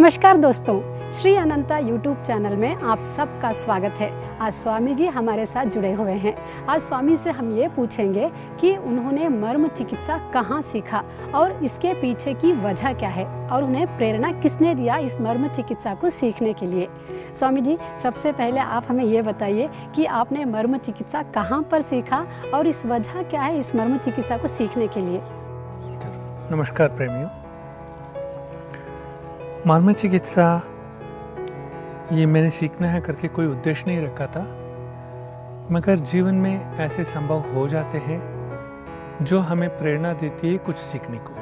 नमस्कार दोस्तों, श्री अनंता YouTube channel में आप सबका स्वागत है। आज स्वामी जी हमारे साथ जुड़े हुए हैं। आज स्वामी से हम ये पूछेंगे कि उन्होंने मर्म चिकित्सा कहाँ सीखा और इसके पीछे की वजह क्या है और उन्हें प्रेरणा किसने दिया इस मर्म चिकित्सा को सीखने के लिए। स्वामी जी, सबसे पहले आप हमें ये बताइए कि आपने मर्म चिकित्सा कहाँ पर सीखा और इस वजह क्या है इस मर्म चिकित्सा को सीखने के लिए। नमस्कार प्रेमियों, मर्म चिकित्सा ये मैंने सीखना है करके कोई उद्देश्य नहीं रखा था, मगर जीवन में ऐसे संभव हो जाते हैं जो हमें प्रेरणा देती है कुछ सीखने को।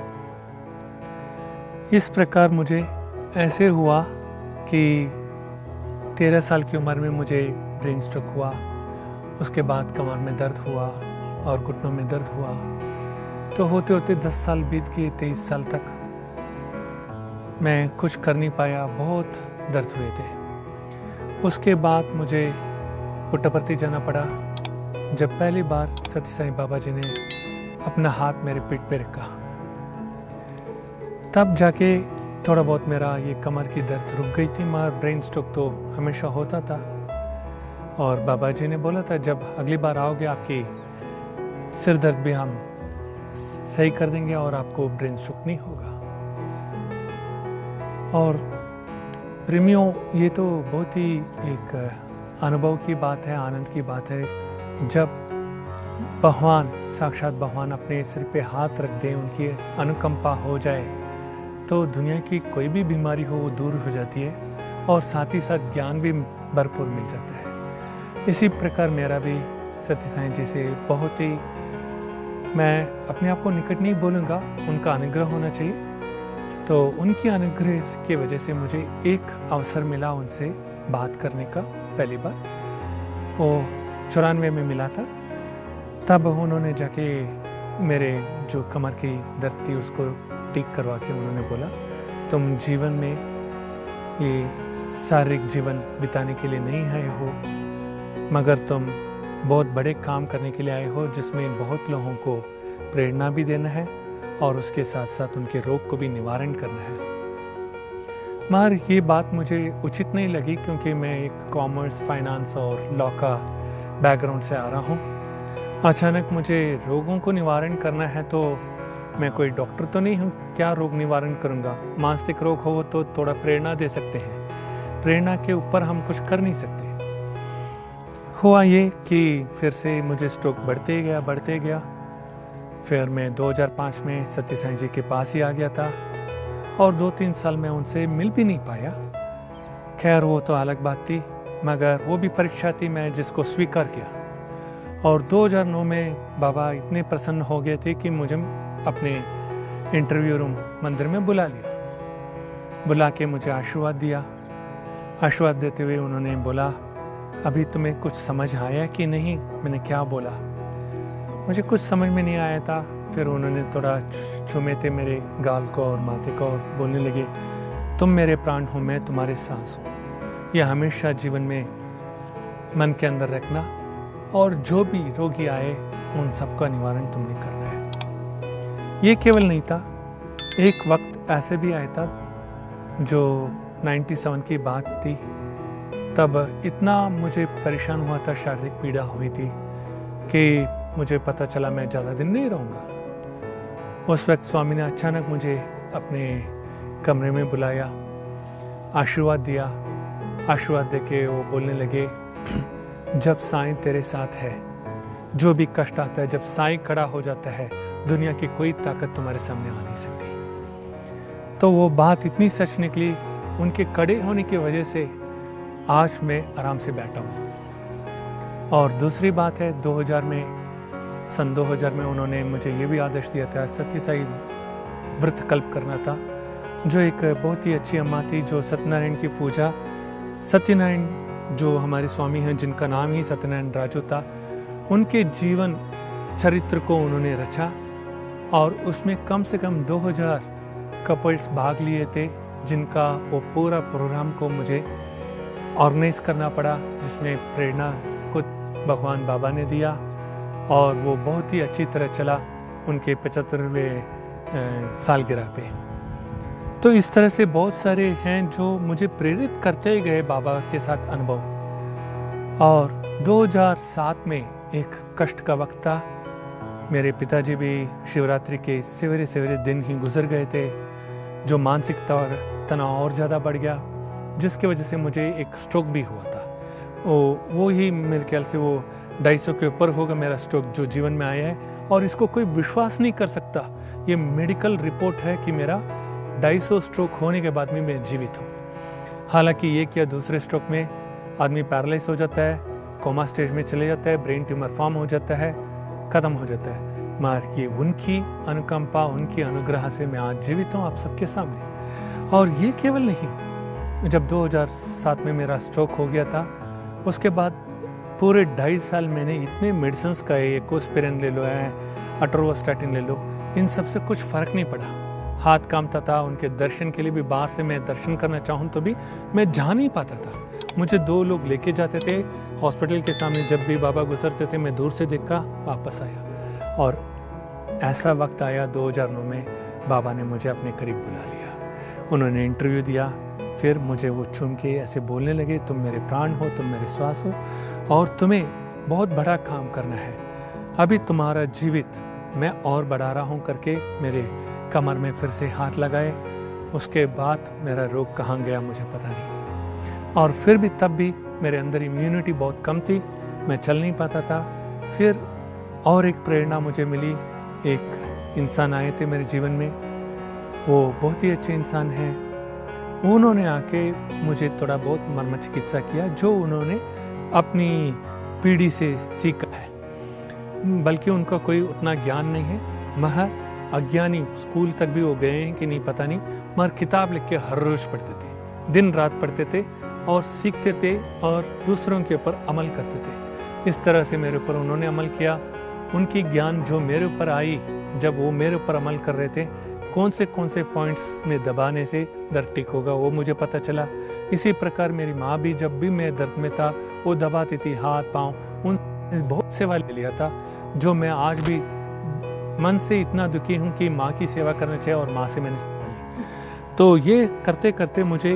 इस प्रकार मुझे ऐसे हुआ कि 13 साल की उम्र में मुझे ब्रेन स्ट्रोक हुआ। उसके बाद कमर में दर्द हुआ और घुटनों में दर्द हुआ। तो होते होते 10 साल बीत गए। 23 साल तक मैं कुछ कर नहीं पाया, बहुत दर्द हुए थे। उसके बाद मुझे पुट्टपर्ती जाना पड़ा। जब पहली बार सती साईं बाबा जी ने अपना हाथ मेरे पीठ पे रखा, तब जाके थोड़ा बहुत मेरा ये कमर की दर्द रुक गई थी। मगर ब्रेन स्ट्रोक तो हमेशा होता था और बाबा जी ने बोला था जब अगली बार आओगे आपकी सिर दर्द भी हम सही कर देंगे और आपको ब्रेन स्ट्रोक नहीं होगा। और प्रेमियों, ये तो बहुत ही एक अनुभव की बात है, आनंद की बात है जब भगवान, साक्षात भगवान अपने सिर पे हाथ रख दें, उनकी अनुकंपा हो जाए तो दुनिया की कोई भी बीमारी हो वो दूर हो जाती है और साथ ही साथ ज्ञान भी भरपूर मिल जाता है। इसी प्रकार मेरा भी सती साईं जी से बहुत ही, मैं अपने आप को निकट नहीं बोलूँगा, उनका अनुग्रह होना चाहिए। तो उनकी अनुग्रह की वजह से मुझे एक अवसर मिला उनसे बात करने का। पहली बार वो 94 में मिला था। तब उन्होंने जाके मेरे जो कमर की दर्द थी उसको ठीक करवा के उन्होंने बोला तुम जीवन में ये शारीरिक जीवन बिताने के लिए नहीं आए हो, मगर तुम बहुत बड़े काम करने के लिए आए हो जिसमें बहुत लोगों को प्रेरणा भी देना है और उसके साथ साथ उनके रोग को भी निवारण करना है। मगर ये बात मुझे उचित नहीं लगी क्योंकि मैं एक कॉमर्स, फाइनेंस और लॉ का बैकग्राउंड से आ रहा हूँ। अचानक मुझे रोगों को निवारण करना है तो मैं कोई डॉक्टर तो नहीं हूँ, क्या रोग निवारण करूँगा। मानसिक रोग हो तो थोड़ा प्रेरणा दे सकते हैं, प्रेरणा के ऊपर हम कुछ कर नहीं सकते। हुआ ये कि फिर से मुझे स्ट्रोक बढ़ते गया। फिर मैं 2005 में सती साईं जी के पास ही आ गया था और 2-3 साल में उनसे मिल भी नहीं पाया। खैर वो तो अलग बात थी, मगर वो भी परीक्षा थी मैं जिसको स्वीकार किया। और 2009 में बाबा इतने प्रसन्न हो गए थे कि मुझे अपने इंटरव्यू रूम मंदिर में बुला लिया। बुला के मुझे आशीर्वाद दिया। आशीर्वाद देते हुए उन्होंने बोला अभी तुम्हें कुछ समझ आया कि नहीं। मैंने क्या बोला, मुझे कुछ समझ में नहीं आया था। फिर उन्होंने थोड़ा छूमे थे मेरे गाल को और माथे को और बोलने लगे तुम मेरे प्राण हो, मैं तुम्हारे सांस हूँ। यह हमेशा जीवन में मन के अंदर रखना और जो भी रोगी आए उन सबका निवारण तुमने करना है। ये केवल नहीं था, एक वक्त ऐसे भी आया था जो 97 की बात थी। तब इतना मुझे परेशान हुआ था, शारीरिक पीड़ा हुई थी कि मुझे पता चला मैं ज़्यादा दिन नहीं रहूँगा। उस वक्त स्वामी ने अचानक मुझे अपने कमरे में बुलाया, आशीर्वाद दिया। आशीर्वाद देके वो बोलने लगे जब साईं तेरे साथ है, जो भी कष्ट आता है, जब साईं खड़ा हो जाता है, दुनिया की कोई ताकत तुम्हारे सामने आ नहीं सकती। तो वो बात इतनी सच निकली, उनके खड़े होने की वजह से आज मैं आराम से बैठा हूँ। और दूसरी बात है, सन 2000 में उन्होंने मुझे ये भी आदेश दिया था सती साईं व्रत कल्प करना था। जो एक बहुत ही अच्छी अम्मा थी जो सत्यनारायण की पूजा, सत्यनारायण जो हमारे स्वामी हैं जिनका नाम ही सत्यनारायण राजू था, उनके जीवन चरित्र को उन्होंने रचा और उसमें कम से कम 2000 कपल्स भाग लिए थे, जिनका वो पूरा प्रोग्राम को मुझे ऑर्गेनाइज करना पड़ा, जिसमें प्रेरणा को भगवान बाबा ने दिया और वो बहुत ही अच्छी तरह चला उनके 75वें सालगिरह पे। तो इस तरह से बहुत सारे हैं जो मुझे प्रेरित करते गए बाबा के साथ अनुभव। और 2007 में एक कष्ट का वक्त था। मेरे पिताजी भी शिवरात्रि के सवेरे सवेरे दिन ही गुजर गए थे, जो मानसिकता और तनाव और ज़्यादा बढ़ गया, जिसकी वजह से मुझे एक स्ट्रोक भी हुआ था। वो ही मेरे ख्याल से वो 250 के ऊपर होगा मेरा स्ट्रोक जो जीवन में आया है, और इसको कोई विश्वास नहीं कर सकता। ये मेडिकल रिपोर्ट है कि मेरा 250 स्ट्रोक होने के बाद भी मैं जीवित हूँ। हालांकि ये क्या दूसरे स्ट्रोक में आदमी पैरालाइज हो जाता है, कोमा स्टेज में चले जाता है, ब्रेन ट्यूमर फॉर्म हो जाता है, ख़त्म हो जाता है। मगर ये उनकी अनुकंपा, उनकी अनुग्रह से मैं आज जीवित हूँ आप सबके सामने। और ये केवल नहीं, जब 2007 में मेरा स्ट्रोक हो गया था, उसके बाद पूरे 2.5 साल मैंने इतने मेडिसिन का कोस्पिरिन ले लो है, अटरोवास्टैटिन ले लो, इन सब से कुछ फ़र्क नहीं पड़ा। हाथ कांपता था, उनके दर्शन के लिए भी बाहर से मैं दर्शन करना चाहूँ तो भी मैं जा नहीं पाता था। मुझे 2 लोग लेके जाते थे हॉस्पिटल के सामने, जब भी बाबा गुजरते थे मैं दूर से देखा, वापस आया। और ऐसा वक्त आया 2009 में, बाबा ने मुझे अपने करीब बुला लिया। उन्होंने इंटरव्यू दिया, फिर मुझे वो चूम के ऐसे बोलने लगे, तुम मेरे प्राण हो, तुम मेरे श्वास हो, और तुम्हें बहुत बड़ा काम करना है। अभी तुम्हारा जीवित मैं और बढ़ा रहा हूँ करके मेरे कमर में फिर से हाथ लगाए। उसके बाद मेरा रोग कहाँ गया मुझे पता नहीं। और फिर भी तब भी मेरे अंदर इम्यूनिटी बहुत कम थी, मैं चल नहीं पाता था। फिर और एक प्रेरणा मुझे मिली, एक इंसान आए थे मेरे जीवन में, वो बहुत ही अच्छे इंसान हैं। उन्होंने आके मुझे थोड़ा बहुत मर्म चिकित्सा किया, जो उन्होंने अपनी पीढ़ी से सीखा है, बल्कि उनका कोई उतना ज्ञान नहीं है, महज अज्ञानी। स्कूल तक भी वो गए हैं कि नहीं पता नहीं, मगर किताब लिख के हर रोज पढ़ते थे, दिन रात पढ़ते थे और सीखते थे और दूसरों के ऊपर अमल करते थे। इस तरह से मेरे ऊपर उन्होंने अमल किया। उनकी ज्ञान जो मेरे ऊपर आई, जब वो मेरे ऊपर अमल कर रहे थे, कौन से पॉइंट्स में दबाने से दर्द ठीक होगा वो मुझे पता चला। इसी प्रकार मेरी माँ भी जब भी मैं दर्द में था वो दबाती थी हाथ पाँव, उन बहुत सेवा ले लिया था, जो मैं आज भी मन से इतना दुखी हूँ कि माँ की सेवा करना चाहिए, और माँ से मैंने सेवा ली। तो ये करते करते मुझे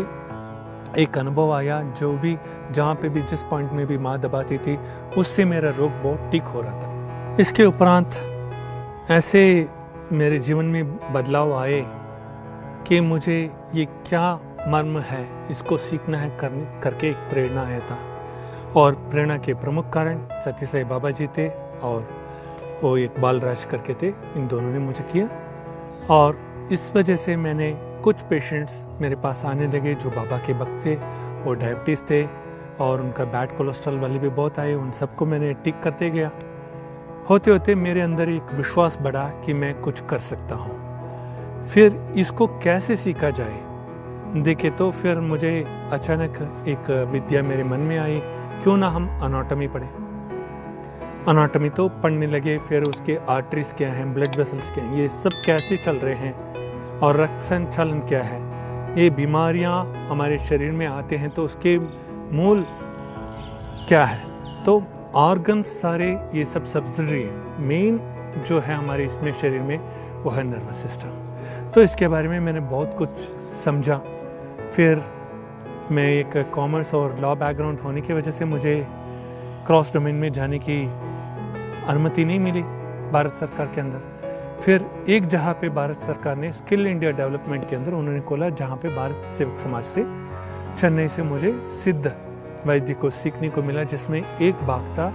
एक अनुभव आया, जो भी जहाँ पे भी जिस पॉइंट में भी माँ दबाती थी, उससे मेरा रोग बहुत ठीक हो रहा था। इसके उपरांत ऐसे मेरे जीवन में बदलाव आए कि मुझे ये क्या मर्म है, इसको सीखना है करके एक प्रेरणा आया था। और प्रेरणा के प्रमुख कारण सत्य साई बाबा जी थे, और वो एक बालराज करके थे, इन दोनों ने मुझे किया। और इस वजह से मैंने कुछ पेशेंट्स मेरे पास आने लगे जो बाबा के भक्त थे, वो डायबिटीज़ थे और उनका बैड कोलेस्ट्रॉल वाले भी बहुत आए, उन सबको मैंने ठीक करते गया। होते होते मेरे अंदर एक विश्वास बढ़ा कि मैं कुछ कर सकता हूँ। फिर इसको कैसे सीखा जाए देखे तो फिर मुझे अचानक एक विद्या मेरे मन में आई, क्यों ना हम एनाटॉमी पढ़ें। एनाटॉमी तो पढ़ने लगे, फिर उसके आर्टरीज क्या हैं, ब्लड वेसल्स क्या हैं, ये सब कैसे चल रहे हैं, और रक्त संचालन क्या है, ये बीमारियां हमारे शरीर में आते हैं तो उसके मूल क्या है। तो ऑर्गन्स सारे ये सब सब्सिडरी हैं, मेन जो है हमारे इसमें शरीर में वो है नर्वस सिस्टम। तो इसके बारे में मैंने बहुत कुछ समझा। फिर मैं एक कॉमर्स और लॉ बैकग्राउंड होने की वजह से मुझे क्रॉस डोमेन में जाने की अनुमति नहीं मिली भारत सरकार के अंदर। फिर एक जहाँ पे भारत सरकार ने स्किल इंडिया डेवलपमेंट के अंदर उन्होंने खोला, जहाँ पे भारत सेवक समाज से चेन्नई से मुझे सिद्ध वैद्य को सीखने को मिला, जिसमें एक भाग था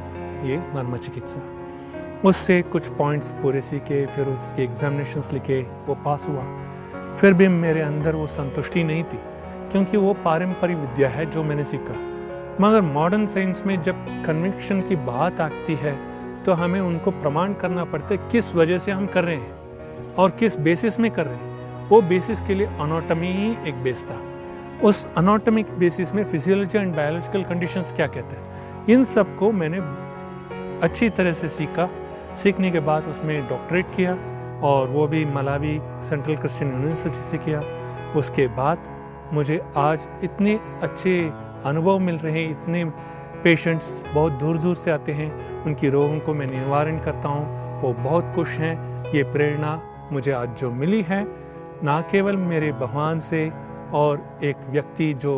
ये मर्म चिकित्सा। उससे कुछ पॉइंट्स पूरे सीखे, फिर उसके एग्जामिनेशंस लिखे, वो पास हुआ। फिर भी मेरे अंदर वो संतुष्टि नहीं थी, क्योंकि वो पारंपरिक विद्या है जो मैंने सीखा। मगर मॉडर्न साइंस में जब कन्विक्शन की बात आती है तो हमें उनको प्रमाण करना पड़ता है किस वजह से हम कर रहे हैं और किस बेसिस में कर रहे हैं। वो बेसिस के लिए एनाटॉमी ही एक बेस था। उस एनाटॉमिक बेसिस में फिजियोलॉजी एंड बायोलॉजिकल कंडीशंस क्या कहते हैं, इन सब को मैंने अच्छी तरह से सीखा। सीखने के बाद उसमें डॉक्टरेट किया, और वो भी मलावी सेंट्रल क्रिश्चियन यूनिवर्सिटी से किया। उसके बाद मुझे आज इतने अच्छे अनुभव मिल रहे हैं, इतने पेशेंट्स बहुत दूर दूर से आते हैं, उनकी रोगों को मैं निवारण करता हूँ, वो बहुत खुश हैं। ये प्रेरणा मुझे आज जो मिली है ना केवल मेरे भगवान से और एक व्यक्ति जो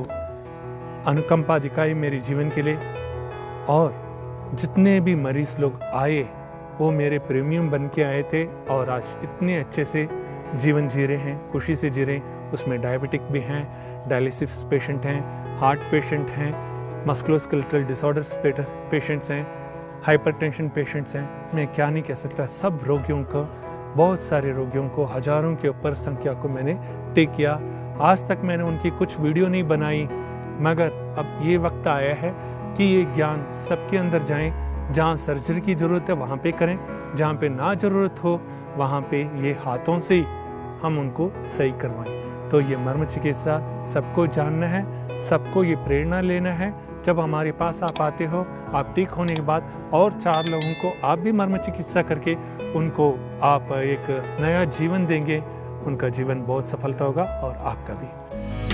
अनुकंपा दिखाई मेरे जीवन के लिए, और जितने भी मरीज लोग आए वो मेरे प्रीमियम बन के आए थे और आज इतने अच्छे से जीवन जी रहे हैं, खुशी से जी रहे हैं। उसमें डायबिटिक भी हैं, डायलिसिस पेशेंट हैं, हार्ट पेशेंट हैं, मस्कुलोस्केलेटल डिसऑर्डर्स पेशेंट्स हैं, हाइपरटेंशन पेशेंट्स हैं। मैं क्या नहीं कह सकता, सब रोगियों को, बहुत सारे रोगियों को, हजारों के ऊपर संख्या को मैंने टेक किया। आज तक मैंने उनकी कुछ वीडियो नहीं बनाई, मगर अब ये वक्त आया है कि ये ज्ञान सबके अंदर जाए। जहाँ सर्जरी की ज़रूरत है वहाँ पे करें, जहाँ पे ना ज़रूरत हो वहाँ पे ये हाथों से ही हम उनको सही करवाएं। तो ये मर्म चिकित्सा सबको जानना है, सबको ये प्रेरणा लेना है। जब हमारे पास आप आते हो, आप ठीक होने के बाद और 4 लोगों को आप भी मर्म चिकित्सा करके उनको आप एक नया जीवन देंगे, उनका जीवन बहुत सफलता होगा और आपका भी।